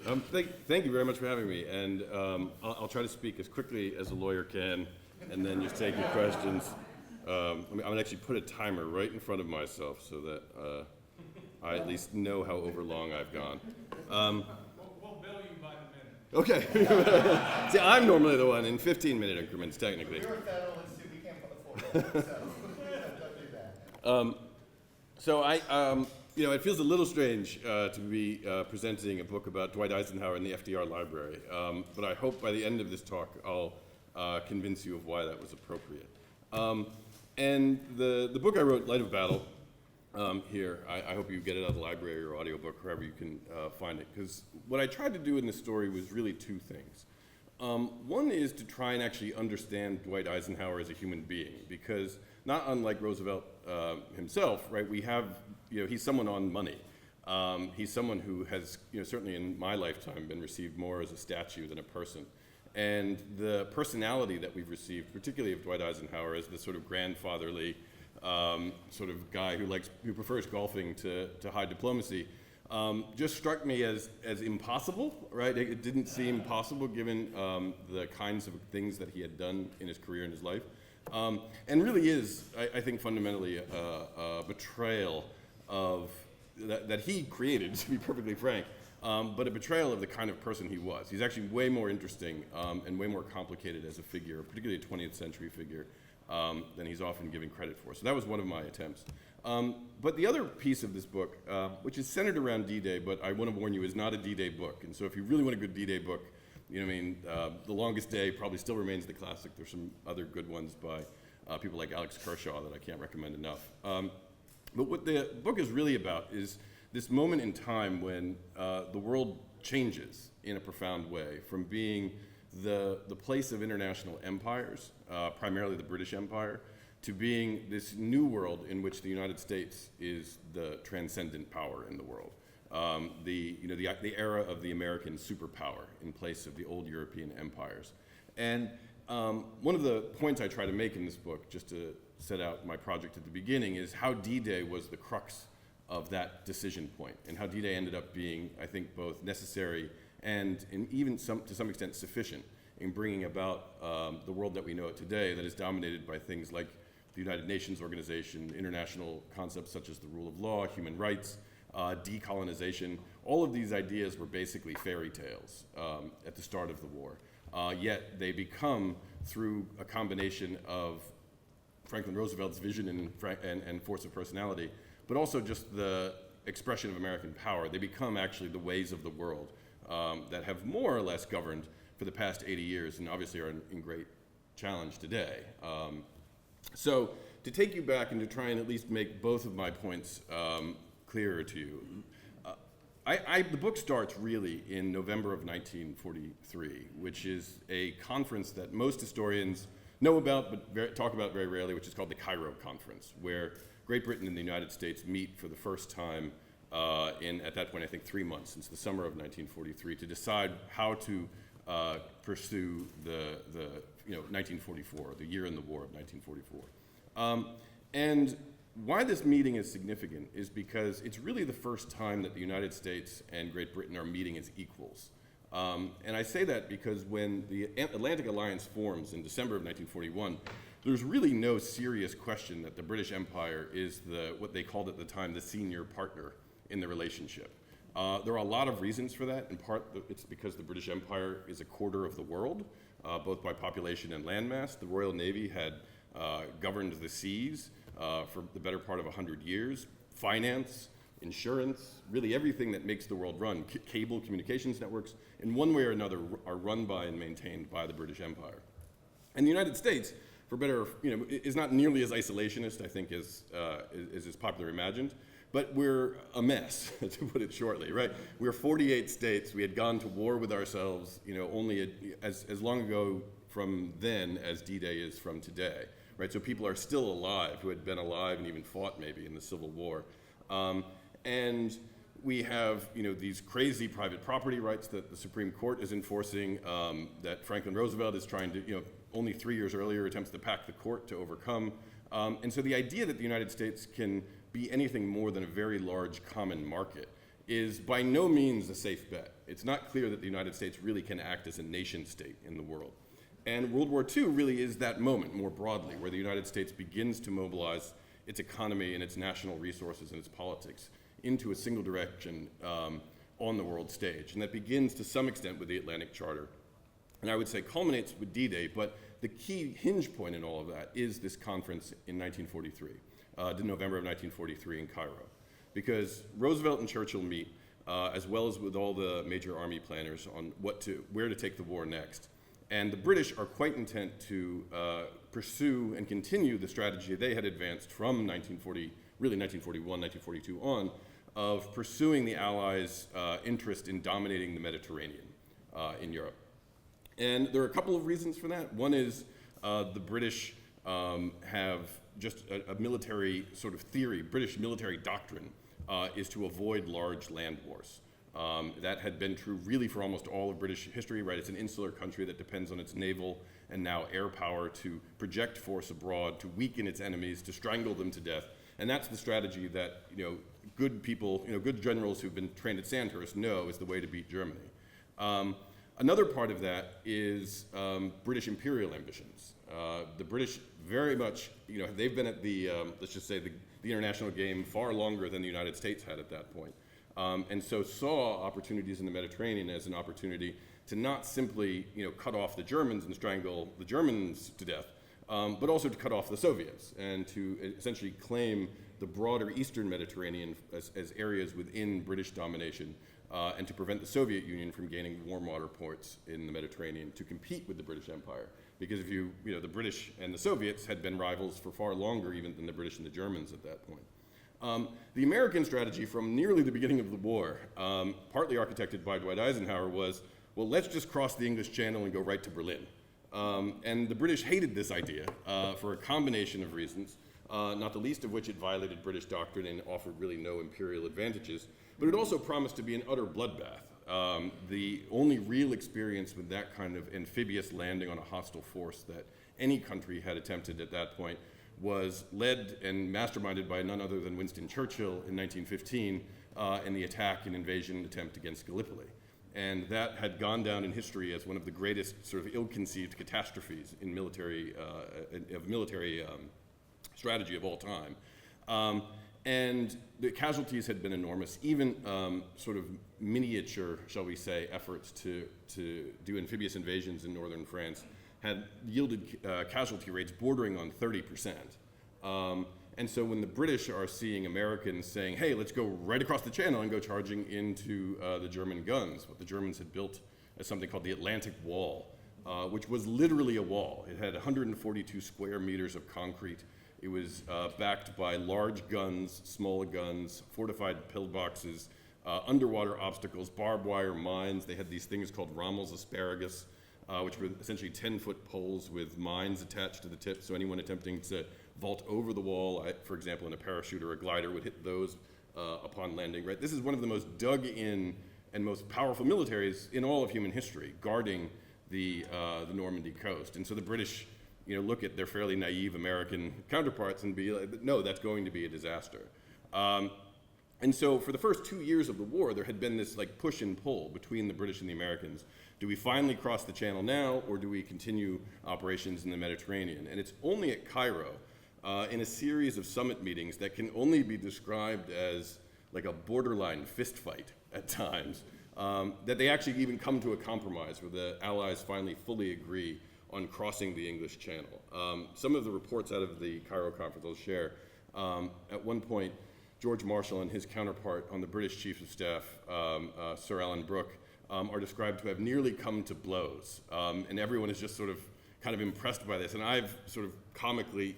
Thank you very much for having me, and I'll try to speak as quickly as a lawyer can, and then just take your questions. I'm gonna actually put a timer right in front of myself so that I at least know how overlong I've gone. We'll bill you by the minute. Okay. See, I'm normally the one in 15-minute increments, technically. We're a federal institute, we can't put the floor, so don't do that. So it feels a little strange to be presenting a book about Dwight Eisenhower in the FDR library, but I hope by the end of this talk I'll convince you of why that was appropriate. And the book I wrote, Light of Battle, here, I hope you get it out of the library or audiobook, wherever you can find it, because what I tried to do in this story was really two things. One is to try and actually understand Dwight Eisenhower as a human being, because not unlike Roosevelt himself, right, we have, he's someone on money. He's someone who has, certainly in my lifetime, been received more as a statue than a person. And the personality that we've received, particularly of Dwight Eisenhower, as this sort of grandfatherly sort of guy who prefers golfing to high diplomacy, just struck me as impossible, right? It didn't seem possible given the kinds of things that he had done in his career and his life. And really is, I think, fundamentally a betrayal of that he created, to be perfectly frank, but a betrayal of the kind of person he was. He's actually way more interesting and way more complicated as a figure, particularly a 20th century figure, than he's often given credit for. So that was one of my attempts. But the other piece of this book, which is centered around D-Day, but I want to warn you, is not a D-Day book. And so if you really want a good D-Day book, The Longest Day probably still remains the classic. There's some other good ones by people like Alex Kershaw that I can't recommend enough. But what the book is really about is this moment in time when the world changes in a profound way from being the place of international empires, primarily the British Empire, to being this new world in which the United States is the transcendent power in the world. The era of the American superpower in place of the old European empires. And one of the points I try to make in this book, just to set out my project at the beginning, is how D-Day was the crux of that decision point, and how D-Day ended up being, I think, both necessary and even to some extent sufficient in bringing about the world that we know it today, that is dominated by things like the United Nations Organization, international concepts such as the rule of law, human rights, decolonization. All of these ideas were basically fairy tales at the start of the war. Yet they become, through a combination of Franklin Roosevelt's vision and force of personality, but also just the expression of American power, they become actually the ways of the world that have more or less governed for the past 80 years and obviously are in great challenge today. So to take you back and to try and at least make both of my points clearer to you, the book starts really in November of 1943, which is a conference that most historians know about but talk about very rarely, which is called the Cairo Conference, where Great Britain and the United States meet for the first time at that point, I think 3 months, since the summer of 1943, to decide how to pursue the 1944, the year in the war of 1944. And why this meeting is significant is because it's really the first time that the United States and Great Britain are meeting as equals. And I say that because when the Atlantic Alliance forms in December of 1941, there's really no serious question that the British Empire is what they called at the time the senior partner in the relationship. There are a lot of reasons for that. In part, it's because the British Empire is a quarter of the world, both by population and landmass. The Royal Navy had governed the seas for the better part of 100 years. Finance, insurance, really everything that makes the world run, cable communications networks, in one way or another are run by and maintained by the British Empire. And the United States, for better, is not nearly as isolationist, I think, as is popularly imagined. But we're a mess, to put it shortly, right? We're 48 states. We had gone to war with ourselves, only as long ago from then as D-Day is from today, right? So people are still alive who had been alive and even fought maybe in the Civil War. And we have, these crazy private property rights that the Supreme Court is enforcing, that Franklin Roosevelt is trying to, only 3 years earlier attempts to pack the court to overcome. And so the idea that the United States can be anything more than a very large common market is by no means a safe bet. It's not clear that the United States really can act as a nation state in the world. And World War II really is that moment, more broadly, where the United States begins to mobilize its economy and its national resources and its politics into a single direction on the world stage. And that begins to some extent with the Atlantic Charter. And I would say culminates with D-Day, but the key hinge point in all of that is this conference in 1943, November of 1943 in Cairo. Because Roosevelt and Churchill meet, as well as with all the major army planners on where to take the war next. And the British are quite intent to pursue and continue the strategy they had advanced from 1941, 1942 on, of pursuing the Allies' interest in dominating the Mediterranean in Europe. And there are a couple of reasons for that. One is the British have just a military sort of theory, British military doctrine is to avoid large land wars. That had been true really for almost all of British history, right? It's an insular country that depends on its naval and now air power to project force abroad, to weaken its enemies, to strangle them to death. And that's the strategy that, good people, good generals who've been trained at Sandhurst know is the way to beat Germany. Another part of that is British imperial ambitions. The British very much, they've been at the, let's just say, the international game far longer than the United States had at that point. And so saw opportunities in the Mediterranean as an opportunity to not simply, cut off the Germans and strangle the Germans to death, but also to cut off the Soviets and to essentially claim the broader Eastern Mediterranean as areas within British domination, and to prevent the Soviet Union from gaining warm water ports in the Mediterranean to compete with the British Empire. Because if the British and the Soviets had been rivals for far longer even than the British and the Germans at that point. The American strategy from nearly the beginning of the war, partly architected by Dwight Eisenhower, was, well, let's just cross the English Channel and go right to Berlin. And the British hated this idea for a combination of reasons, not the least of which it violated British doctrine and offered really no imperial advantages, but it also promised to be an utter bloodbath. The only real experience with that kind of amphibious landing on a hostile force that any country had attempted at that point was led and masterminded by none other than Winston Churchill in 1915 in the attack and invasion attempt against Gallipoli. And that had gone down in history as one of the greatest sort of ill-conceived catastrophes in military strategy of all time. And the casualties had been enormous. Even sort of miniature, shall we say, efforts to do amphibious invasions in northern France had yielded casualty rates bordering on 30%. And so when the British are seeing Americans saying, hey, let's go right across the channel and go charging into the German guns, what the Germans had built as something called the Atlantic Wall, which was literally a wall. It had 142 square meters of concrete. It was backed by large guns, small guns, fortified pillboxes, underwater obstacles, barbed wire mines. They had these things called Rommel's asparagus, which were essentially 10-foot poles with mines attached to the tip. So anyone attempting to vault over the wall, for example, in a parachute or a glider, would hit those upon landing. Right? This is one of the most dug-in and most powerful militaries in all of human history, guarding the Normandy coast. And so the British, look at their fairly naive American counterparts and be like, no, that's going to be a disaster. And so for the first 2 years of the war, there had been this push and pull between the British and the Americans. Do we finally cross the channel now, or do we continue operations in the Mediterranean? And it's only at Cairo, in a series of summit meetings that can only be described as like a borderline fist fight at times, that they actually even come to a compromise where the Allies finally fully agree on crossing the English Channel. Some of the reports out of the Cairo Conference I'll share. At one point, George Marshall and his counterpart on the British Chief of Staff, Sir Alan Brooke, are described to have nearly come to blows. And everyone is just sort of kind of impressed by this. And I've sort of comically,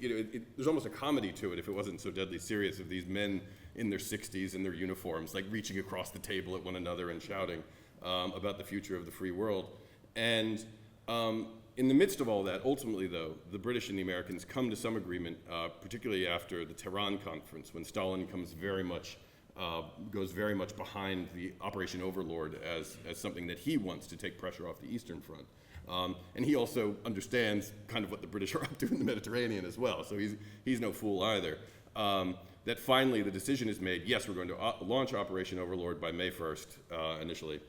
there's almost a comedy to it if it wasn't so deadly serious, of these men in their 60s in their uniforms, reaching across the table at one another and shouting about the future of the free world. And in the midst of all that, ultimately, though, the British and the Americans come to some agreement, particularly after the Tehran Conference, when Stalin goes very much behind the Operation Overlord as something that he wants to take pressure off the Eastern Front. And he also understands kind of what the British are up to in the Mediterranean as well, so he's no fool either. that finally the decision is made, yes, we're going to launch Operation Overlord by May 1st initially.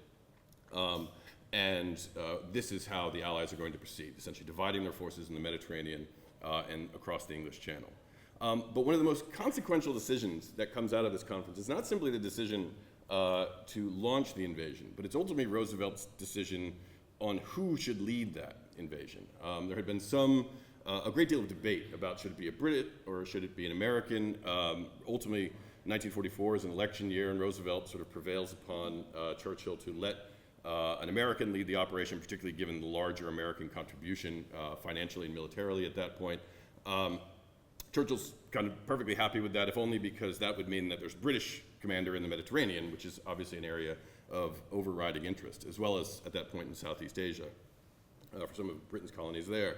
This is how the Allies are going to proceed, essentially dividing their forces in the Mediterranean and across the English Channel. But one of the most consequential decisions that comes out of this conference is not simply the decision to launch the invasion, but it's ultimately Roosevelt's decision on who should lead that invasion. There had been a great deal of debate about should it be a Brit or should it be an American. Ultimately, 1944 is an election year, and Roosevelt sort of prevails upon Churchill to let an American lead the operation, particularly given the larger American contribution financially and militarily at that point. Churchill's kind of perfectly happy with that, if only because that would mean that there's British commander in the Mediterranean, which is obviously an area of overriding interest, as well as at that point in Southeast Asia, for some of Britain's colonies there.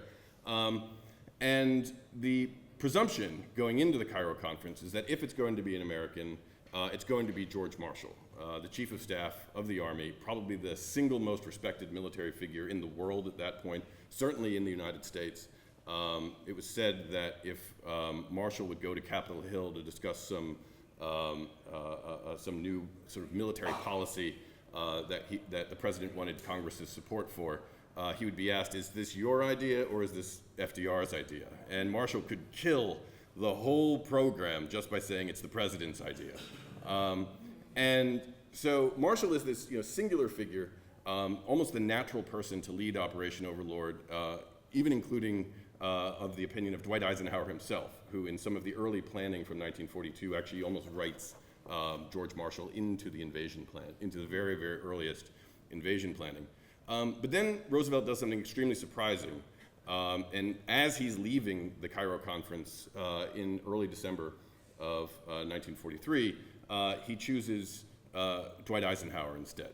And the presumption going into the Cairo Conference is that if it's going to be an American, it's going to be George Marshall, the Chief of Staff of the Army, probably the single most respected military figure in the world at that point, certainly in the United States. It was said that if Marshall would go to Capitol Hill to discuss some new sort of military policy that the president wanted Congress's support for, he would be asked, is this your idea or is this FDR's idea? And Marshall could kill the whole program just by saying it's the president's idea. And so Marshall is this singular figure, almost the natural person to lead Operation Overlord, even including of the opinion of Dwight Eisenhower himself, who in some of the early planning from 1942 actually almost writes George Marshall into the invasion plan, into the very, very earliest invasion planning. But then Roosevelt does something extremely surprising. And as he's leaving the Cairo Conference in early December of 1943, he chooses Dwight Eisenhower instead.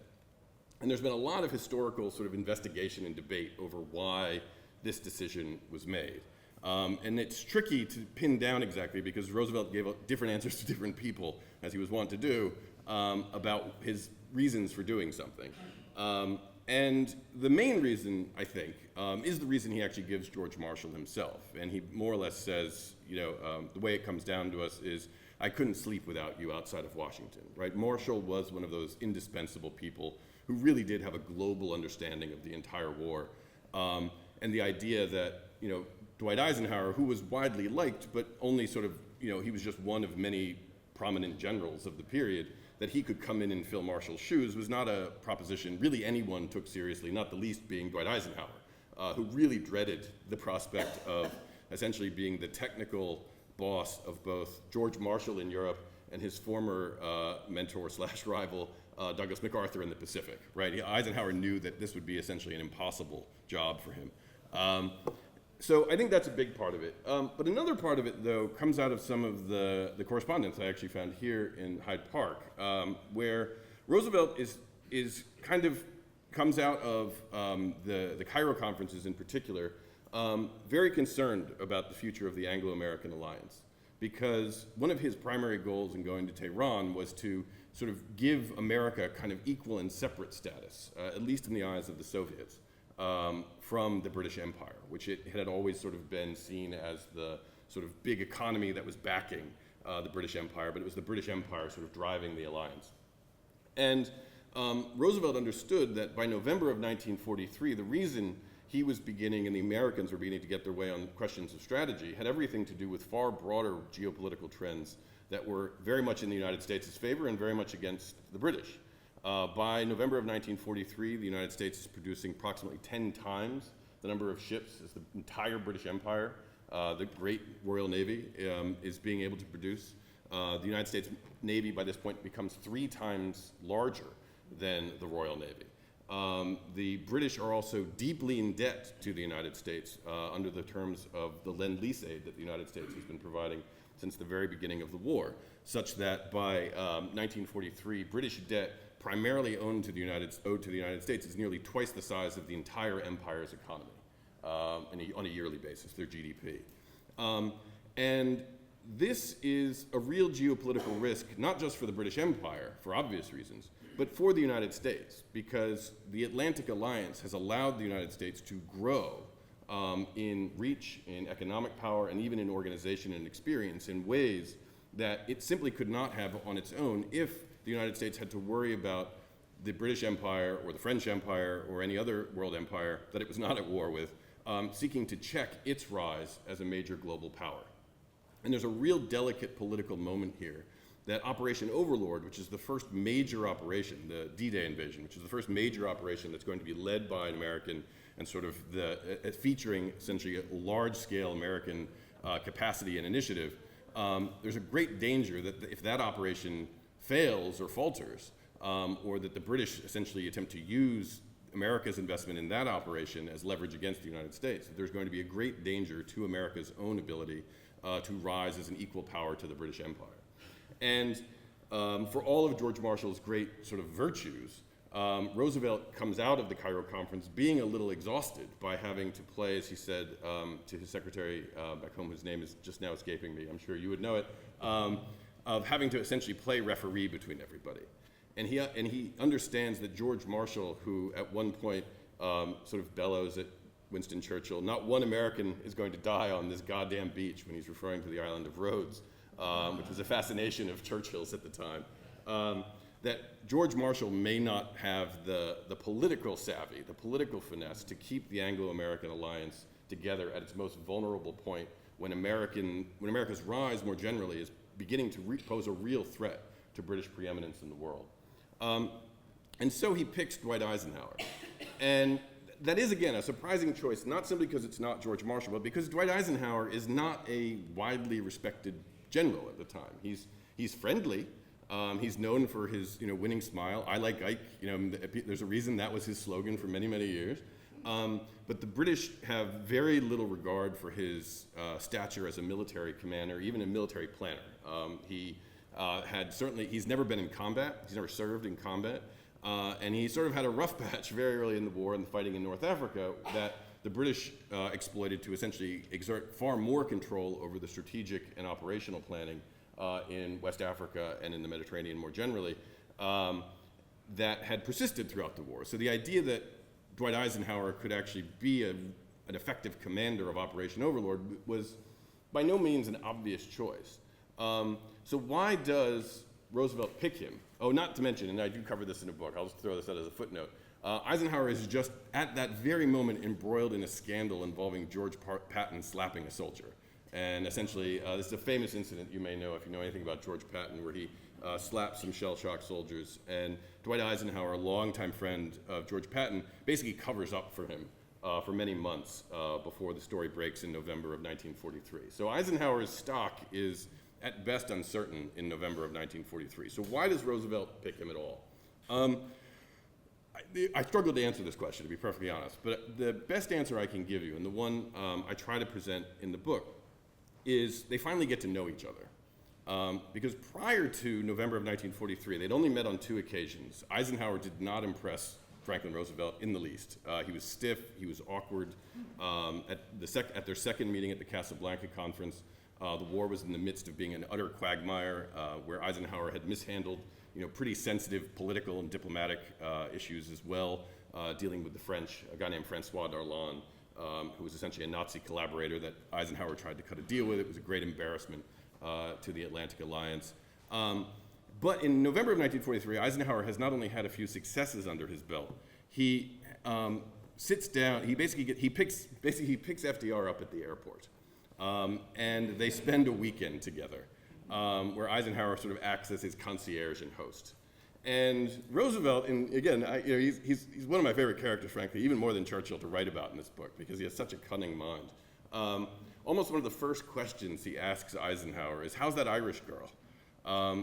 And there's been a lot of historical sort of investigation and debate over why this decision was made. And it's tricky to pin down exactly because Roosevelt gave different answers to different people, as he was wont to do, about his reasons for doing something. And the main reason, I think, is the reason he actually gives George Marshall himself. And he more or less says, the way it comes down to us is, I couldn't sleep without you outside of Washington, right? Marshall was one of those indispensable people who really did have a global understanding of the entire war. And the idea that, Dwight Eisenhower, who was widely liked, but only sort of, he was just one of many prominent generals of the period, that he could come in and fill Marshall's shoes was not a proposition really anyone took seriously, not the least being Dwight Eisenhower, who really dreaded the prospect of essentially being the technical boss of both George Marshall in Europe and his former mentor/rival, Douglas MacArthur in the Pacific, right? Eisenhower knew that this would be essentially an impossible job for him. So I think that's a big part of it. But another part of it, though, comes out of some of the correspondence I actually found here in Hyde Park, where Roosevelt is kind of comes out of the Cairo conferences in particular, very concerned about the future of the Anglo-American alliance, because one of his primary goals in going to Tehran was to sort of give America kind of equal and separate status, at least in the eyes of the Soviets, from the British Empire, which it had always sort of been seen as the sort of big economy that was backing the British Empire, but it was the British Empire sort of driving the alliance. And Roosevelt understood that by November of 1943, the reason he was beginning and the Americans were beginning to get their way on questions of strategy had everything to do with far broader geopolitical trends that were very much in the United States' favor and very much against the British. By November of 1943, the United States is producing approximately 10 times the number of ships as the entire British Empire. The great Royal Navy is being able to produce. The United States Navy by this point becomes 3 times larger than the Royal Navy. The British are also deeply in debt to the United States under the terms of the Lend-Lease aid that the United States has been providing since the very beginning of the war, such that by 1943, British debt primarily owed to the United States is nearly twice the size of the entire empire's economy on a yearly basis, their GDP. And this is a real geopolitical risk, not just for the British Empire, for obvious reasons, but for the United States, because the Atlantic Alliance has allowed the United States to grow in reach, in economic power, and even in organization and experience in ways that it simply could not have on its own if the United States had to worry about the British Empire or the French Empire or any other world empire that it was not at war with, seeking to check its rise as a major global power. And there's a real delicate political moment here that Operation Overlord, which is the first major operation, the D-Day invasion, which is the first major operation that's going to be led by an American and sort of featuring essentially a large-scale American capacity and initiative, there's a great danger that if that operation fails or falters, or that the British essentially attempt to use America's investment in that operation as leverage against the United States, there's going to be a great danger to America's own ability to rise as an equal power to the British Empire. And for all of George Marshall's great sort of virtues, Roosevelt comes out of the Cairo Conference being a little exhausted by having to play, as he said to his secretary back home, whose name is just now escaping me, I'm sure you would know it, of having to essentially play referee between everybody. And he understands that George Marshall, who at one point sort of bellows at Winston Churchill, not one American is going to die on this goddamn beach, when he's referring to the island of Rhodes, which was a fascination of Churchill's at the time, that George Marshall may not have the political savvy, the political finesse to keep the Anglo-American alliance together at its most vulnerable point when America's rise more generally is beginning to pose a real threat to British preeminence in the world. And so he picks Dwight Eisenhower. And that is, again, a surprising choice, not simply because it's not George Marshall, but because Dwight Eisenhower is not a widely respected general at the time. He's friendly. He's known for his winning smile. I like Ike. There's a reason that was his slogan for many, many years. But the British have very little regard for his stature as a military commander, even a military planner. He's never been in combat. He's never served in combat. And he sort of had a rough patch very early in the war and the fighting in North Africa that the British exploited to essentially exert far more control over the strategic and operational planning in West Africa and in the Mediterranean more generally that had persisted throughout the war. So the idea that Dwight Eisenhower could actually be an effective commander of Operation Overlord was by no means an obvious choice. So why does Roosevelt pick him? Oh, not to mention, and I do cover this in a book, I'll just throw this out as a footnote, Eisenhower is just at that very moment embroiled in a scandal involving George Patton slapping a soldier. And essentially, this is a famous incident you may know if you know anything about George Patton, where he slapped some shell-shocked soldiers. And Dwight Eisenhower, a longtime friend of George Patton, basically covers up for him for many months before the story breaks in November of 1943. So Eisenhower's stock is at best uncertain in November of 1943. So why does Roosevelt pick him at all? I struggle to answer this question, to be perfectly honest, but the best answer I can give you, and the one I try to present in the book, is they finally get to know each other. Because prior to November of 1943, they'd only met on 2 occasions. Eisenhower did not impress Franklin Roosevelt in the least. He was stiff, he was awkward. At their second meeting at the Casablanca Conference, the war was in the midst of being an utter quagmire, where Eisenhower had mishandled pretty sensitive political and diplomatic issues as well, dealing with the French, a guy named Francois Darlan, who was essentially a Nazi collaborator that Eisenhower tried to cut a deal with. It was a great embarrassment to the Atlantic Alliance. But in November of 1943, Eisenhower has not only had a few successes under his belt, he sits down, he picks FDR up at the airport. And they spend a weekend together, where Eisenhower sort of acts as his concierge and host. And Roosevelt, and again, he's one of my favorite characters, frankly, even more than Churchill to write about in this book, because he has such a cunning mind. Almost one of the first questions he asks Eisenhower is, "How's that Irish girl?"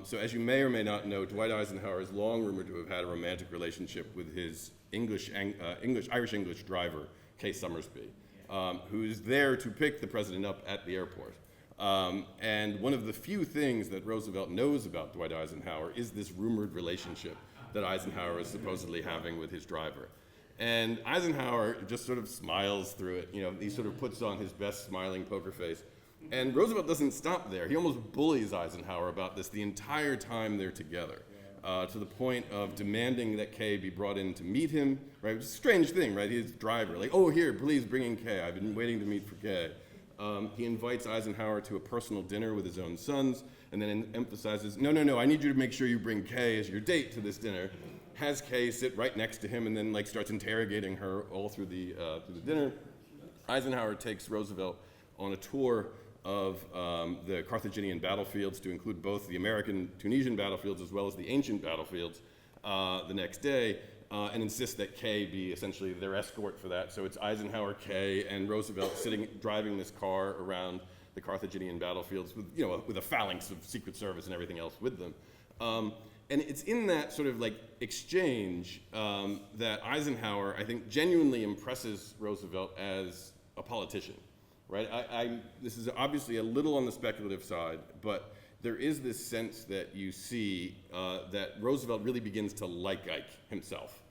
So as you may or may not know, Dwight Eisenhower is long rumored to have had a romantic relationship with his Irish-English driver, Kay Summersby, who's there to pick the president up at the airport. And one of the few things that Roosevelt knows about Dwight Eisenhower is this rumored relationship that Eisenhower is supposedly having with his driver. And Eisenhower just sort of smiles through it. He sort of puts on his best smiling poker face. And Roosevelt doesn't stop there. He almost bullies Eisenhower about this the entire time they're together, to the point of demanding that Kay be brought in to meet him, right? It's a strange thing, right? His driver, like, "Oh, here, please bring in Kay. I've been waiting to meet for Kay." He invites Eisenhower to a personal dinner with his own sons, and then emphasizes, no, I need you to make sure you bring Kay as your date to this dinner. Has Kay sit right next to him and then like starts interrogating her all through the dinner. Eisenhower takes Roosevelt on a tour of the Carthaginian battlefields to include both the American Tunisian battlefields as well as the ancient battlefields the next day, and insists that Kay be essentially their escort for that. So it's Eisenhower, Kay, and Roosevelt driving this car around the Carthaginian battlefields with a phalanx of Secret Service and everything else with them. And it's in that sort of like exchange that Eisenhower, I think, genuinely impresses Roosevelt as a politician, right? This is obviously a little on the speculative side, but there is this sense that you see that Roosevelt really begins to like Ike himself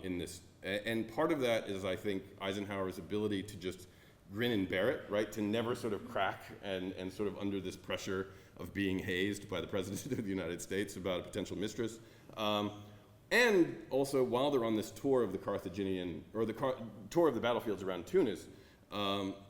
in this. And part of that is, I think, Eisenhower's ability to just grin and bear it, right? To never sort of crack and sort of under this pressure of being hazed by the President of the United States about a potential mistress. And also, while they're on this tour of the Carthaginian, or the tour of the battlefields around Tunis,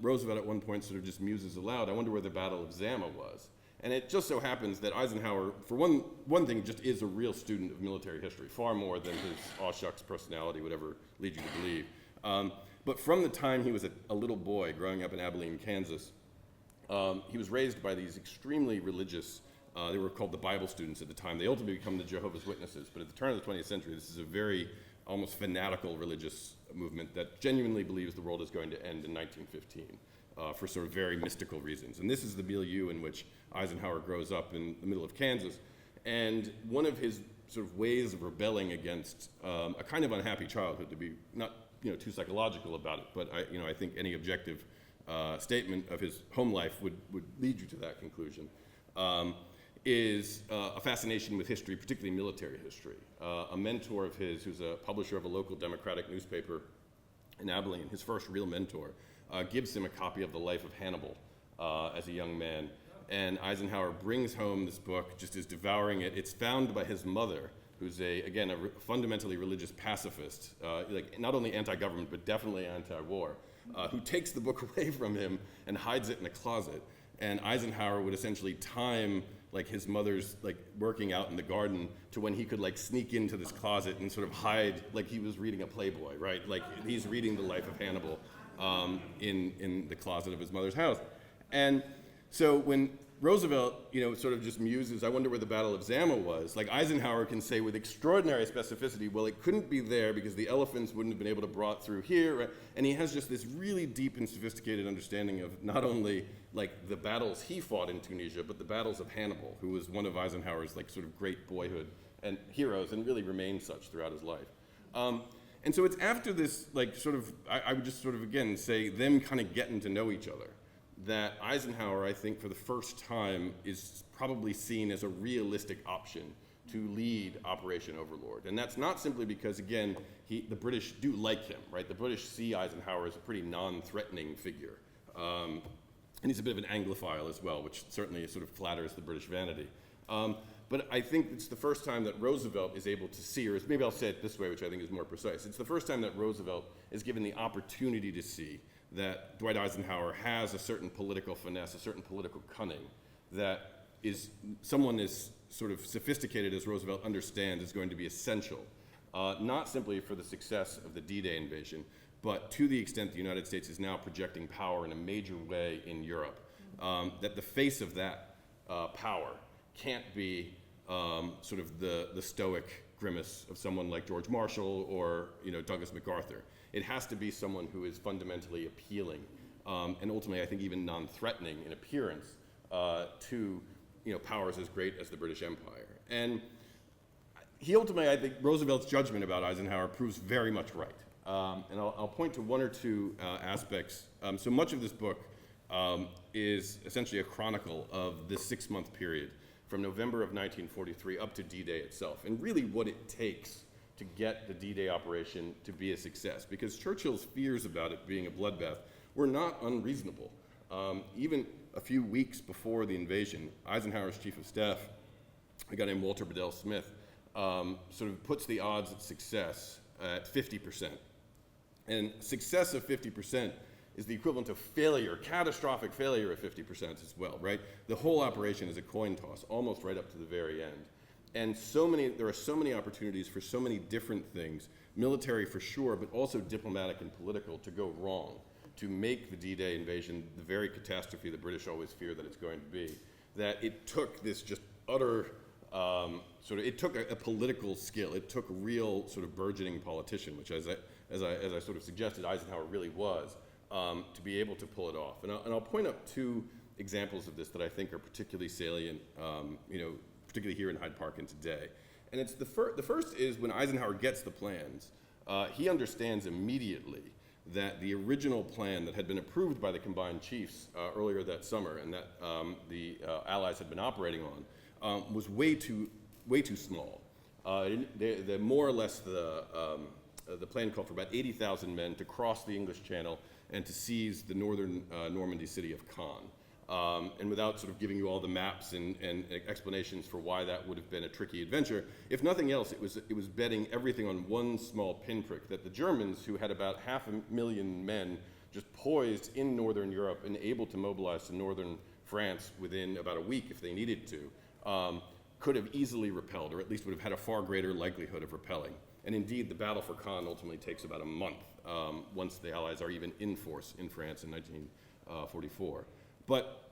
Roosevelt at one point sort of just muses aloud, I wonder where the Battle of Zama was. And it just so happens that Eisenhower, for one thing, just is a real student of military history, far more than his aw shucks personality would ever lead you to believe. But from the time he was a little boy growing up in Abilene, Kansas, he was raised by these extremely religious, they were called the Bible students at the time. They ultimately become the Jehovah's Witnesses, but at the turn of the 20th century, this is a very almost fanatical religious movement that genuinely believes the world is going to end in 1915 for sort of very mystical reasons. And this is the milieu in which Eisenhower grows up in the middle of Kansas. And one of his sort of ways of rebelling against a kind of unhappy childhood, to be not too psychological about it, but I think any objective statement of his home life would lead you to that conclusion, is a fascination with history, particularly military history. A mentor of his, who's a publisher of a local Democratic newspaper in Abilene, his first real mentor, gives him a copy of The Life of Hannibal as a young man. And Eisenhower brings home this book, just is devouring it. It's found by his mother, who's a fundamentally religious pacifist, like not only anti-government, but definitely anti-war, who takes the book away from him and hides it in a closet. And Eisenhower would essentially time like his mother's like working out in the garden to when he could like sneak into this closet and sort of hide like he was reading a Playboy, right? Like he's reading The Life of Hannibal in the closet of his mother's house. And so when Roosevelt, sort of just muses, I wonder where the Battle of Zama was, like Eisenhower can say with extraordinary specificity, well, it couldn't be there because the elephants wouldn't have been able to brought through here, right? And he has just this really deep and sophisticated understanding of not only like the battles he fought in Tunisia, but the battles of Hannibal, who was one of Eisenhower's like sort of great boyhood and heroes and really remained such throughout his life. And so it's after this, like sort of, I would just sort of again say them kind of getting to know each other, that Eisenhower, I think, for the first time is probably seen as a realistic option to lead Operation Overlord. And that's not simply because, again, the British do like him, right? The British see Eisenhower as a pretty non-threatening figure. And he's a bit of an Anglophile as well, which certainly sort of flatters the British vanity. But I think it's the first time that Roosevelt is able to see, or maybe I'll say it this way, which I think is more precise. It's the first time that Roosevelt is given the opportunity to see that Dwight Eisenhower has a certain political finesse, a certain political cunning that is someone as sort of sophisticated as Roosevelt understands is going to be essential, not simply for the success of the D-Day invasion, but to the extent the United States is now projecting power in a major way in Europe, that the face of that power can't be sort of the stoic grimace of someone like George Marshall or Douglas MacArthur. It has to be someone who is fundamentally appealing and ultimately, I think, even non-threatening in appearance to powers as great as the British Empire. And he ultimately, I think, Roosevelt's judgment about Eisenhower proves very much right. And I'll point to one or two aspects. So much of this book is essentially a chronicle of this 6-month period from November of 1943 up to D-Day itself, and really what it takes to get the D-Day operation to be a success, because Churchill's fears about it being a bloodbath were not unreasonable. Even a few weeks before the invasion, Eisenhower's chief of staff, a guy named Walter Bedell Smith, sort of puts the odds of success at 50%. And success of 50% is the equivalent of failure, catastrophic failure of 50% as well, right? The whole operation is a coin toss, almost right up to the very end. And there are so many opportunities for so many different things, military for sure, but also diplomatic and political, to go wrong, to make the D-Day invasion the very catastrophe the British always fear that it's going to be, that it took this just utter, it took a political skill. It took a real sort of burgeoning politician, which as I sort of suggested, Eisenhower really was, to be able to pull it off. And I'll point out two examples of this that I think are particularly salient, particularly here in Hyde Park and today. And it's the first is when Eisenhower gets the plans, he understands immediately that the original plan that had been approved by the combined chiefs earlier that summer and that the Allies had been operating on was way too small. More or less the plan called for about 80,000 men to cross the English Channel and to seize the northern Normandy city of Caen. And without sort of giving you all the maps and explanations for why that would have been a tricky adventure, if nothing else, it was betting everything on one small pinprick, that the Germans, who had about 500,000 men just poised in northern Europe and able to mobilize to northern France within about a week if they needed to, could have easily repelled, or at least would have had a far greater likelihood of repelling. And indeed, the battle for Caen ultimately takes about a month once the Allies are even in force in France in 1944. But,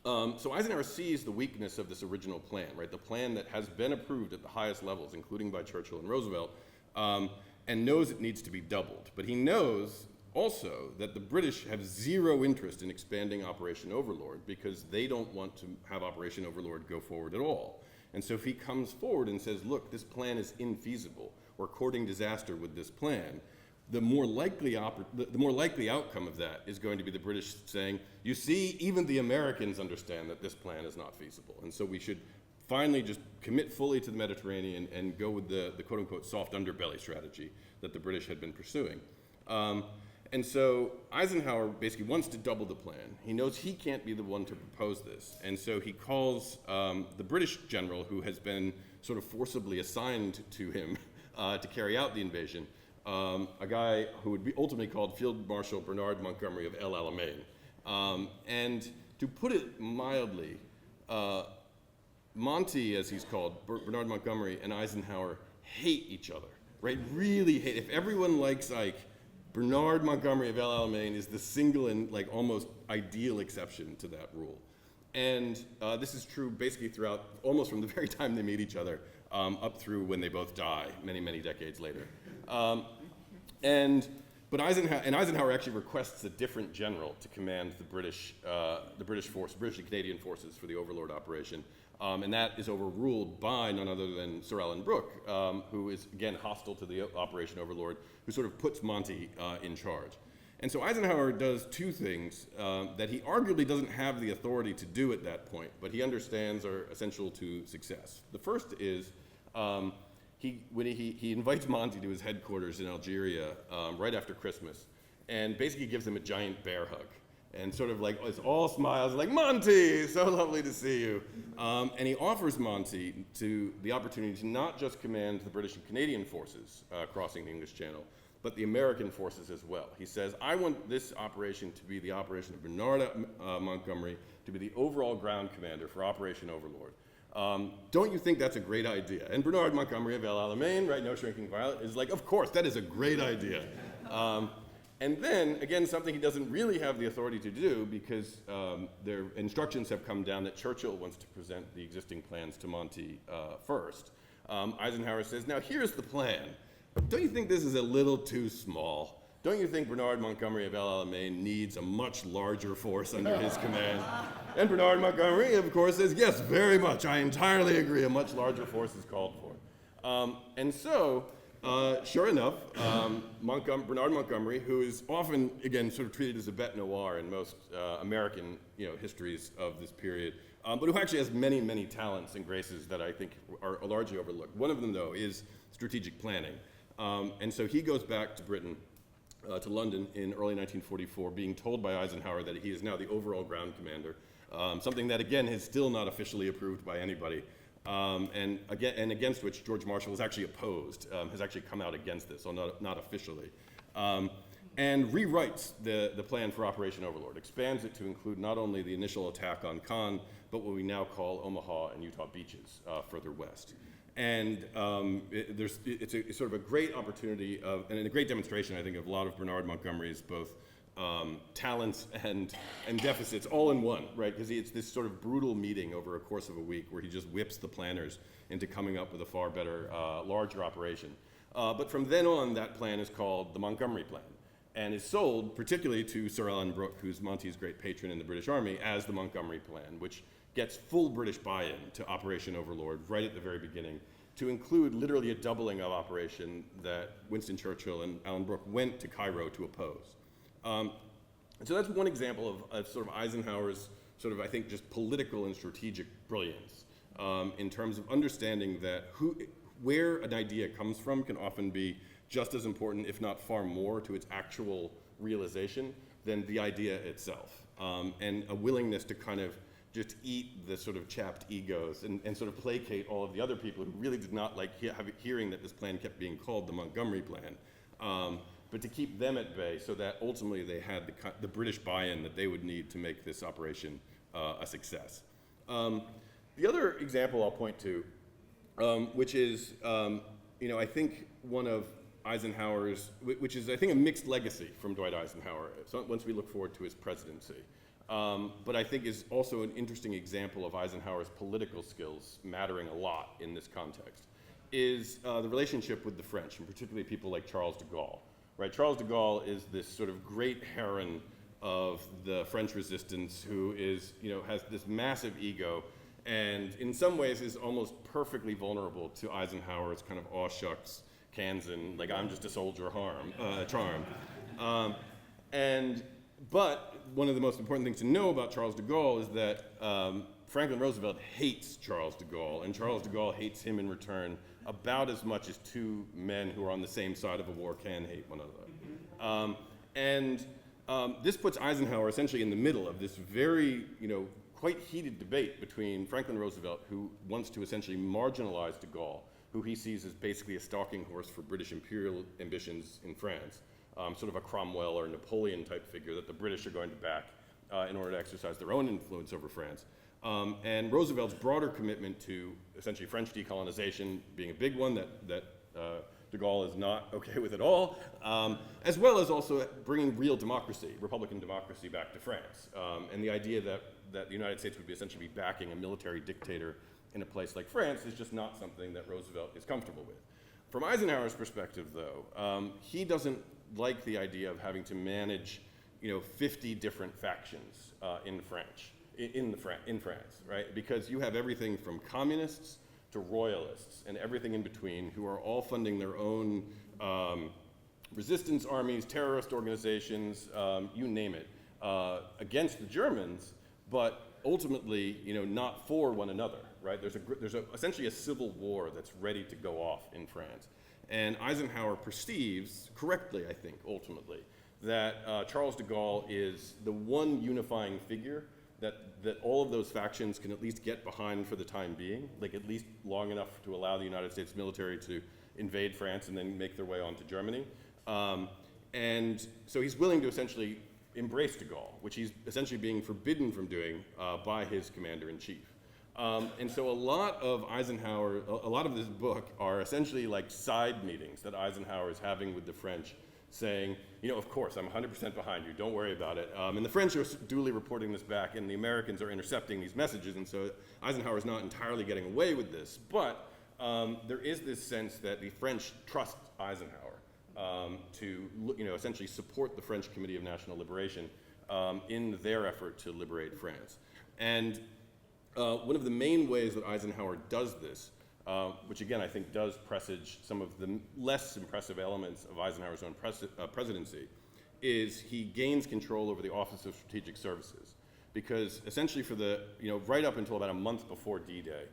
so Eisenhower sees the weakness of this original plan, right? The plan that has been approved at the highest levels, including by Churchill and Roosevelt, and knows it needs to be doubled. But he knows also that the British have zero interest in expanding Operation Overlord because they don't want to have Operation Overlord go forward at all. And so if he comes forward and says, look, this plan is infeasible, we're courting disaster with this plan, the more likely outcome of that is going to be the British saying, you see, even the Americans understand that this plan is not feasible. And so we should finally just commit fully to the Mediterranean and go with the quote-unquote soft underbelly strategy that the British had been pursuing. And so Eisenhower basically wants to double the plan. He knows he can't be the one to propose this. And so he calls the British general, who has been sort of forcibly assigned to him to carry out the invasion, a guy who would be ultimately called Field Marshal Bernard Montgomery of El Alamein. And to put it mildly, Monty, as he's called, Bernard Montgomery and Eisenhower hate each other, right? Really hate. If everyone likes Ike, Bernard Montgomery of El Alamein is the single and like almost ideal exception to that rule. And this is true basically throughout, almost from the very time they meet each other up through when they both die many, many decades later. But Eisenhower actually requests a different general to command the British and Canadian forces for the Overlord operation. And that is overruled by none other than Sir Alan Brooke, who is, again, hostile to the Operation Overlord, who sort of puts Monty in charge. And so Eisenhower does two things that he arguably doesn't have the authority to do at that point, but he understands are essential to success. The first is he invites Monty to his headquarters in Algeria right after Christmas, and basically gives him a giant bear hug. And sort of like, it's all smiles, like, Monty, so lovely to see you. And he offers Monty the opportunity to not just command the British and Canadian forces crossing the English Channel, but the American forces as well. He says, I want this operation to be the operation of Bernard Montgomery, to be the overall ground commander for Operation Overlord. Don't you think that's a great idea? And Bernard Montgomery of El Alamein, right, no shrinking violet, is like, of course, that is a great idea. And then, again, something he doesn't really have the authority to do because their instructions have come down that Churchill wants to present the existing plans to Monty first. Eisenhower says, now here's the plan. Don't you think this is a little too small? Don't you think Bernard Montgomery of El Alamein needs a much larger force under his command? And Bernard Montgomery, of course, says, yes, very much. I entirely agree. A much larger force is called for. And so, sure enough, Bernard Montgomery, who is often, again, sort of treated as a bête noire in most American histories of this period, but who actually has many, many talents and graces that I think are largely overlooked. One of them, though, is strategic planning. And so he goes back to Britain, to London in early 1944, being told by Eisenhower that he is now the overall ground commander, something that, again, is still not officially approved by anybody. And against which George Marshall is actually opposed, has actually come out against this, so not officially. and rewrites the plan for Operation Overlord, expands it to include not only the initial attack on Cannes, but what we now call Omaha and Utah beaches further west. And it's sort of a great opportunity and a great demonstration, I think, of a lot of Bernard Montgomery's both talents and deficits all in one, right? Because it's this sort of brutal meeting over a course of a week where he just whips the planners into coming up with a far better, larger operation. But from then on, that plan is called the Montgomery Plan, and is sold particularly to Sir Alan Brooke, who's Monty's great patron in the British Army, as the Montgomery Plan, which gets full British buy-in to Operation Overlord right at the very beginning, to include literally a doubling of operation that Winston Churchill and Alan Brooke went to Cairo to oppose. And so that's one example of sort of Eisenhower's sort of, I think, just political and strategic brilliance in terms of understanding that where an idea comes from can often be just as important, if not far more, to its actual realization than the idea itself. And a willingness to kind of just eat the sort of chapped egos and sort of placate all of the other people who really did not like hearing that this plan kept being called the Montgomery Plan, but to keep them at bay so that ultimately they had the British buy-in that they would need to make this operation a success. The other example I'll point to, which is, I think one of Eisenhower's, which is, I think, a mixed legacy from Dwight Eisenhower, once we look forward to his presidency. But I think is also an interesting example of Eisenhower's political skills mattering a lot in this context, is the relationship with the French, and particularly people like Charles de Gaulle. Right? Charles de Gaulle is this sort of great heron of the French resistance who is, has this massive ego, and in some ways is almost perfectly vulnerable to Eisenhower's kind of aw shucks, Kansan, like I'm just a soldier charm. But one of the most important things to know about Charles de Gaulle is that Franklin Roosevelt hates Charles de Gaulle, and Charles de Gaulle hates him in return about as much as two men who are on the same side of a war can hate one another. This puts Eisenhower essentially in the middle of this very, quite heated debate between Franklin Roosevelt, who wants to essentially marginalize de Gaulle, who he sees as basically a stalking horse for British imperial ambitions in France, sort of a Cromwell or Napoleon type figure that the British are going to back in order to exercise their own influence over France. And Roosevelt's broader commitment to essentially French decolonization being a big one that de Gaulle is not okay with at all, as well as also bringing real democracy, Republican democracy, back to France. And the idea that the United States would be essentially be backing a military dictator in a place like France is just not something that Roosevelt is comfortable with. From Eisenhower's perspective, though, he doesn't like the idea of having to manage, 50 different factions in France, right? Because you have everything from communists to royalists and everything in between who are all funding their own resistance armies, terrorist organizations, you name it, against the Germans, but ultimately, not for one another, right? There's essentially a civil war that's ready to go off in France. And Eisenhower perceives, correctly, I think, ultimately, that Charles de Gaulle is the one unifying figure that all of those factions can at least get behind for the time being, like at least long enough to allow the United States military to invade France and then make their way on to Germany. And so he's willing to essentially embrace de Gaulle, which he's essentially being forbidden from doing by his commander-in-chief. And so a lot of this book are essentially like side meetings that Eisenhower is having with the French, saying, of course, I'm 100% behind you, don't worry about it. And the French are duly reporting this back, and the Americans are intercepting these messages, and so Eisenhower is not entirely getting away with this. But there is this sense that the French trust Eisenhower to essentially support the French Committee of National Liberation in their effort to liberate France. And one of the main ways that Eisenhower does this, which again I think does presage some of the less impressive elements of Eisenhower's own presidency, is he gains control over the Office of Strategic Services. Because essentially for right up until about a month before D-Day,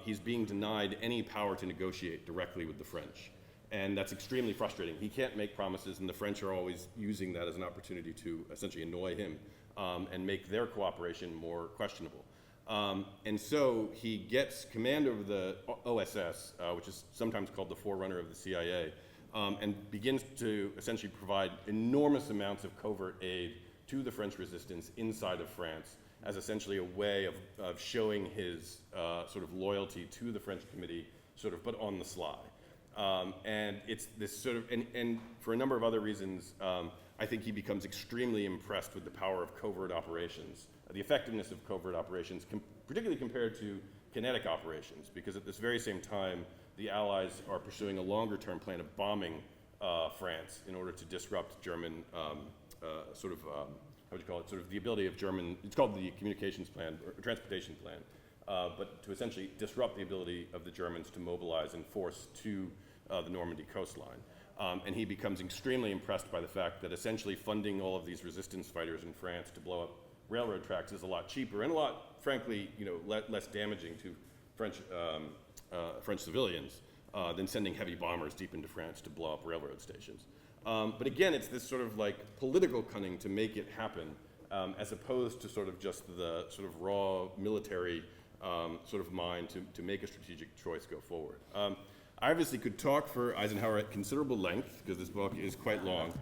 he's being denied any power to negotiate directly with the French. And that's extremely frustrating. He can't make promises, and the French are always using that as an opportunity to essentially annoy him and make their cooperation more questionable. And so he gets command over the OSS, which is sometimes called the forerunner of the CIA, and begins to essentially provide enormous amounts of covert aid to the French resistance inside of France as essentially a way of showing his sort of loyalty to the French committee, sort of, but on the sly. And it's this sort of, and for a number of other reasons, I think he becomes extremely impressed with the power of covert operations, the effectiveness of covert operations, particularly compared to kinetic operations, because at this very same time, the Allies are pursuing a longer-term plan of bombing France in order to disrupt German sort of, how would you call it, sort of the ability of German, it's called the communications plan, or transportation plan, but to essentially disrupt the ability of the Germans to mobilize and force to the Normandy coastline. And he becomes extremely impressed by the fact that essentially funding all of these resistance fighters in France to blow up railroad tracks is a lot cheaper and a lot, frankly, less damaging to French civilians than sending heavy bombers deep into France to blow up railroad stations. But again, it's this sort of like political cunning to make it happen, as opposed to sort of just the sort of raw military sort of mind to make a strategic choice go forward. I obviously could talk for Eisenhower at considerable length, because this book is quite long,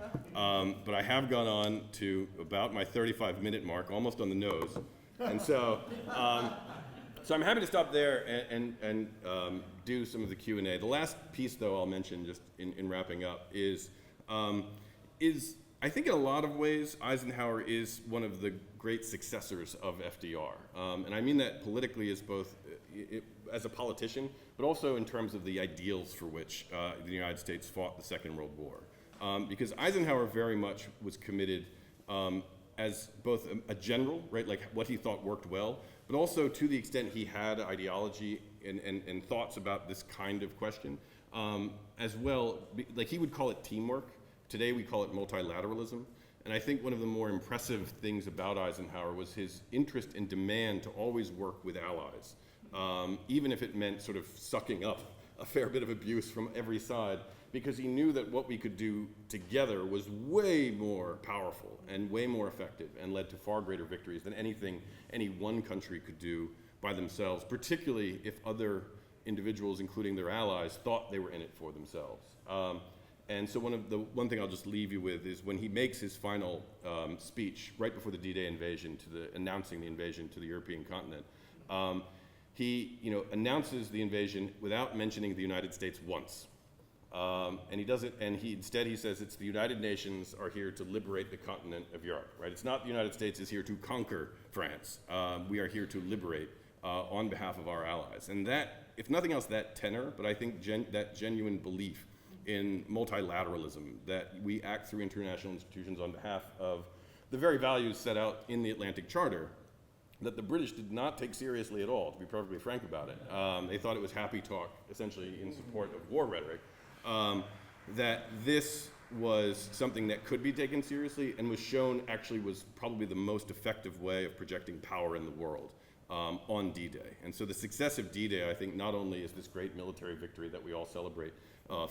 but I have gone on to about my 35-minute mark, almost on the nose. And so, so I'm happy to stop there and do some of the Q&A. The last piece, though, I'll mention just in wrapping up is I think in a lot of ways, Eisenhower is one of the great successors of FDR. And I mean that politically as both as a politician, but also in terms of the ideals for which the United States fought the Second World War. Because Eisenhower very much was committed as both a general, right, like what he thought worked well, but also to the extent he had ideology and thoughts about this kind of question, as well, like he would call it teamwork. Today we call it multilateralism. And I think one of the more impressive things about Eisenhower was his interest and demand to always work with allies, even if it meant sort of sucking up a fair bit of abuse from every side, because he knew that what we could do together was way more powerful and way more effective and led to far greater victories than anything any one country could do by themselves, particularly if other individuals, including their allies, thought they were in it for themselves. And so one thing I'll just leave you with is when he makes his final speech right before the D-Day invasion, announcing the invasion to the European continent, he announces the invasion without mentioning the United States once. And he does it, and instead he says it's the United Nations are here to liberate the continent of Europe, right? It's not the United States is here to conquer France. We are here to liberate on behalf of our allies. And that, if nothing else, that tenor, but I think that genuine belief in multilateralism, that we act through international institutions on behalf of the very values set out in the Atlantic Charter, that the British did not take seriously at all, to be perfectly frank about it. They thought it was happy talk, essentially in support of war rhetoric. That this was something that could be taken seriously and was shown actually was probably the most effective way of projecting power in the world on D-Day. And so the success of D-Day, I think, not only is this great military victory that we all celebrate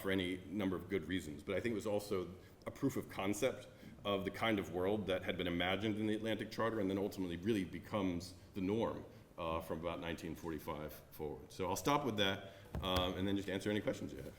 for any number of good reasons, but I think it was also a proof of concept of the kind of world that had been imagined in the Atlantic Charter and then ultimately really becomes the norm from about 1945 forward. So I'll stop with that and then just answer any questions you have.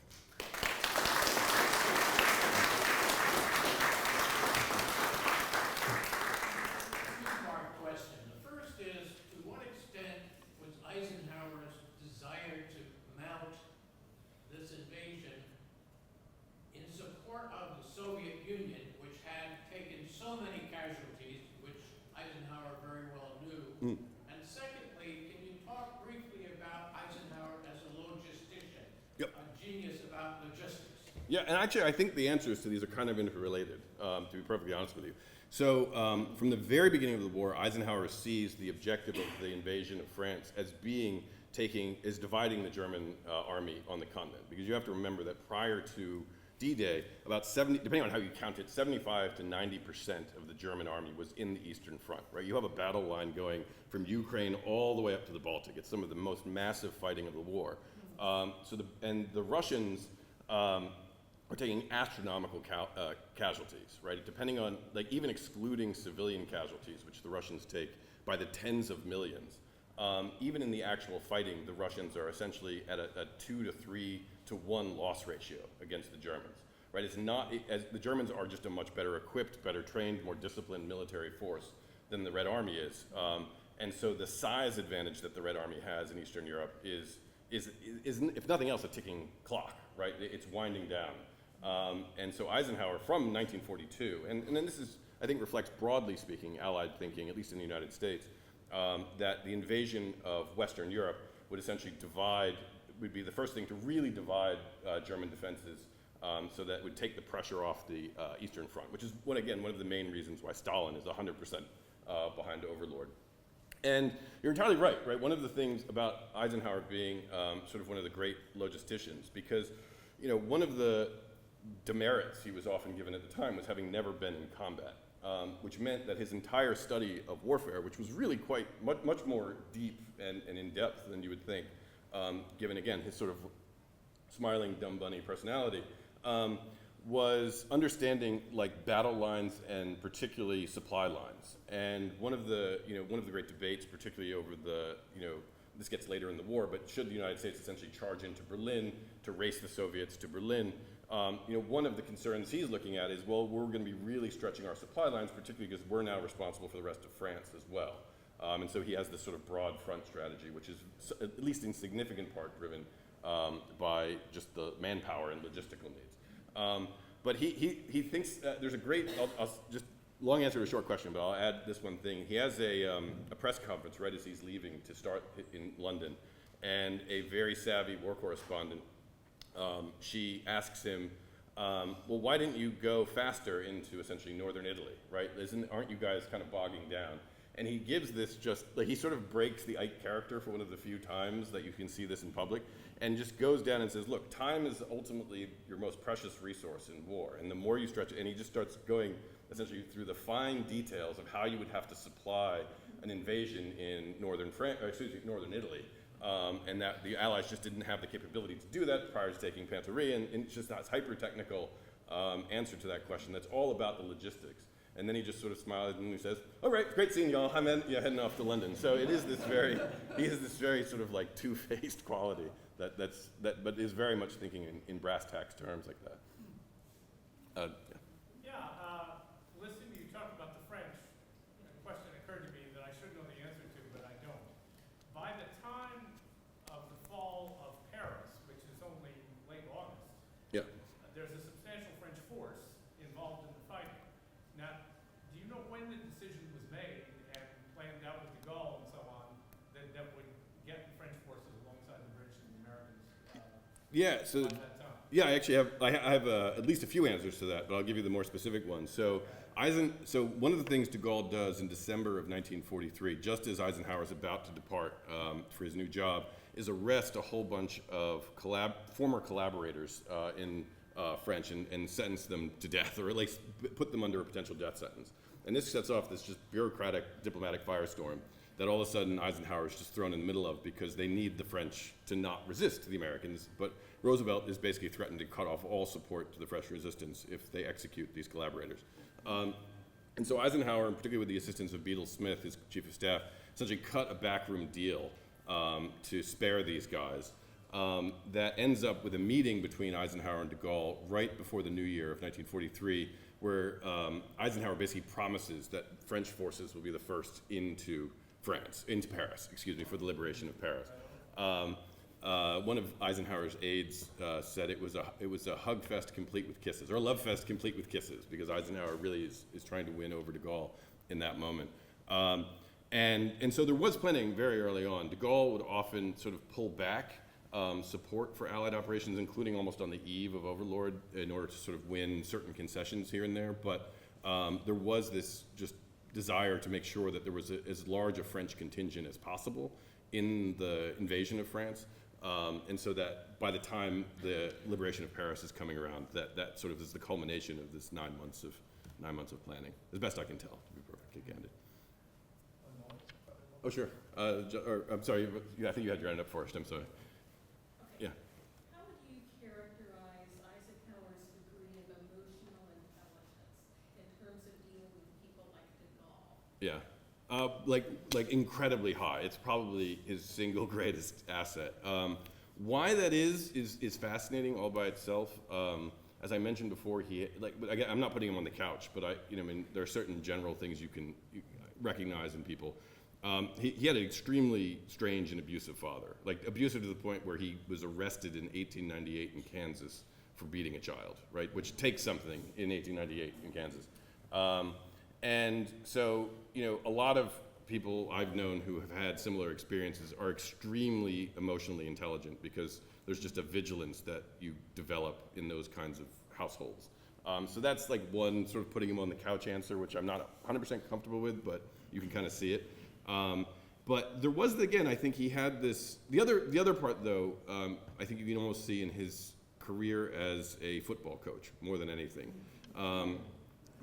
And secondly, can you talk briefly about Eisenhower as a logistician, a genius about logistics? Yeah, and actually I think the answers to these are kind of interrelated, to be perfectly honest with you. So from the very beginning of the war, Eisenhower sees the objective of the invasion of France as dividing the German army on the continent. Because you have to remember that prior to D-Day, about 70, depending on how you count it, 75 to 90% of the German army was in the Eastern Front, right? You have a battle line going from Ukraine all the way up to the Baltic. It's some of the most massive fighting of the war. And the Russians are taking astronomical casualties, right? Depending on, like even excluding civilian casualties, which the Russians take by the tens of millions. Even in the actual fighting, the Russians are essentially at a 2 to 3 to 1 loss ratio against the Germans. right? It's not, as the Germans are just a much better equipped, better trained, more disciplined military force than the Red Army is. And so the size advantage that the Red Army has in Eastern Europe is if nothing else, a ticking clock, right? It's winding down. And so Eisenhower from 1942, and then this is, I think, reflects broadly speaking Allied thinking, at least in the United States, that the invasion of Western Europe would essentially would be the first thing to really divide German defenses, so that would take the pressure off the Eastern Front, which is, one of the main reasons why Stalin is 100% behind Overlord. And you're entirely right? One of the things about Eisenhower being sort of one of the great logisticians, because one of the demerits he was often given at the time was having never been in combat, which meant that his entire study of warfare, which was really quite much more deep and in depth than you would think, given again his sort of smiling dumb bunny personality, was understanding like battle lines and particularly supply lines. And one of the great debates, particularly over this gets later in the war, but should the United States essentially charge into Berlin to race the Soviets to Berlin? One of the concerns he's looking at is, well, we're going to be really stretching our supply lines, particularly because we're now responsible for the rest of France as well. And so he has this sort of broad front strategy, which is at least in significant part driven by just the manpower and logistical needs. But he thinks there's a great, I'll just long answer to a short question, but I'll add this one thing. He has a press conference right as he's leaving to start in London, and a very savvy war correspondent, she asks him, well, why didn't you go faster into essentially northern Italy, right? Aren't you guys kind of bogging down? And he gives this just, like, he sort of breaks the Ike character for one of the few times that you can see this in public, and just goes down and says, look, time is ultimately your most precious resource in war, and the more you stretch it, and he just starts going essentially through the fine details of how you would have to supply an invasion in northern Italy, and that the Allies just didn't have the capability to do that prior to taking Pantellerie, and it's just that hyper-technical answer to that question that's all about the logistics. And then he just sort of smiles and he says, all right, great seeing y'all, I'm heading off to London. So it is this he has this very sort of like two-faced quality but is very much thinking in brass tacks terms like that. Listening to you talk about the French, a question occurred to me that I should know the answer to, but I don't. By the time of the fall of Paris, which is only late August, there's a substantial French force involved in the fighting. Now, do you know when the decision was made and planned out with de Gaulle and so on that would get the French forces alongside the British and the Americans by that time? Yeah, I actually have at least a few answers to that, but I'll give you the more specific ones. So one of the things de Gaulle does in December of 1943, just as Eisenhower is about to depart for his new job, is arrest a whole bunch of former collaborators in French and sentence them to death, or at least put them under a potential death sentence. And this sets off this just bureaucratic diplomatic firestorm that all of a sudden Eisenhower is just thrown in the middle of, because they need the French to not resist the Americans. But Roosevelt is basically threatened to cut off all support to the French resistance if they execute these collaborators. And so Eisenhower, and particularly with the assistance of Beadle Smith, his chief of staff, essentially cut a backroom deal to spare these guys. That ends up with a meeting between Eisenhower and de Gaulle right before the new year of 1943, where Eisenhower basically promises that French forces will be the first into Paris, for the liberation of Paris. One of Eisenhower's aides said it was a hug fest complete with kisses, or a love fest complete with kisses, because Eisenhower really is trying to win over de Gaulle in that moment. And so there was planning very early on. De Gaulle would often sort of pull back support for Allied operations, including almost on the eve of Overlord, in order to sort of win certain concessions here and there. But there was this just desire to make sure that there was as large a French contingent as possible in the invasion of France. And so that by the time the liberation of Paris is coming around, that sort of is the culmination of this 9 months of planning, as best I can tell, to be perfectly candid. Oh, sure. I'm sorry, I think you had your hand up first. I'm sorry. Okay. Yeah. How would you characterize Eisenhower's degree of emotional intelligence in terms of dealing with people like de Gaulle? Yeah. Like incredibly high. It's probably his single greatest asset. Why that is fascinating all by itself. As I mentioned before, but again, I'm not putting him on the couch, but I mean, there are certain general things you recognize in people. He had an extremely strange and abusive father, like abusive to the point where he was arrested in 1898 in Kansas for beating a child, right? Which takes something in 1898 in Kansas. And so, a lot of people I've known who have had similar experiences are extremely emotionally intelligent because there's just a vigilance that you develop in those kinds of households. So that's like one sort of putting him on the couch answer, which I'm not 100% comfortable with, but you can kind of see it. But there was, again, I think he had this, the other part though, I think you can almost see in his career as a football coach more than anything.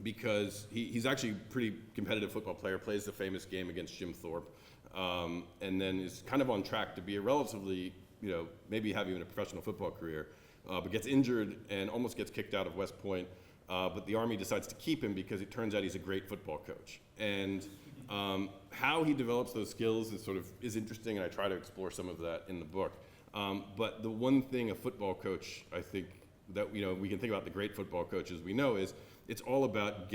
Because he's actually a pretty competitive football player, plays the famous game against Jim Thorpe, and then is kind of on track to be a relatively, maybe have even a professional football career, but gets injured and almost gets kicked out of West Point, but the Army decides to keep him because it turns out he's a great football coach. And how he develops those skills is interesting, and I try to explore some of that in the book. But the one thing a football coach, I think, that we can think about the great football coaches we know is it's all about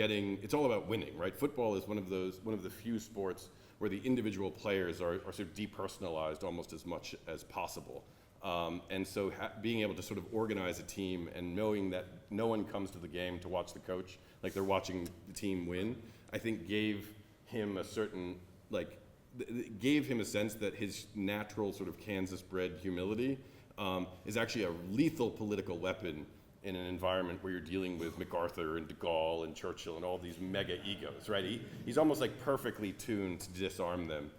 winning, right? Football is one of the few sports where the individual players are sort of depersonalized almost as much as possible. And so being able to sort of organize a team and knowing that no one comes to the game to watch the coach, like they're watching the team win, I think gave him a certain, gave him a sense that his natural sort of Kansas-bred humility is actually a lethal political weapon in an environment where you're dealing with MacArthur and de Gaulle and Churchill and all these mega egos, right? He's almost like perfectly tuned to disarm them,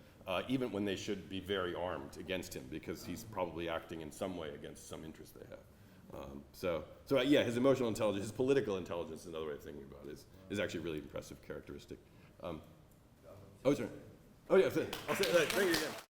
even when they should be very armed against him, because he's probably acting in some way against some interest they have. So yeah, his emotional intelligence, his political intelligence, another way of thinking about it, is actually a really impressive characteristic. Oh, sorry. Oh yeah, I'll say that. Thank you again.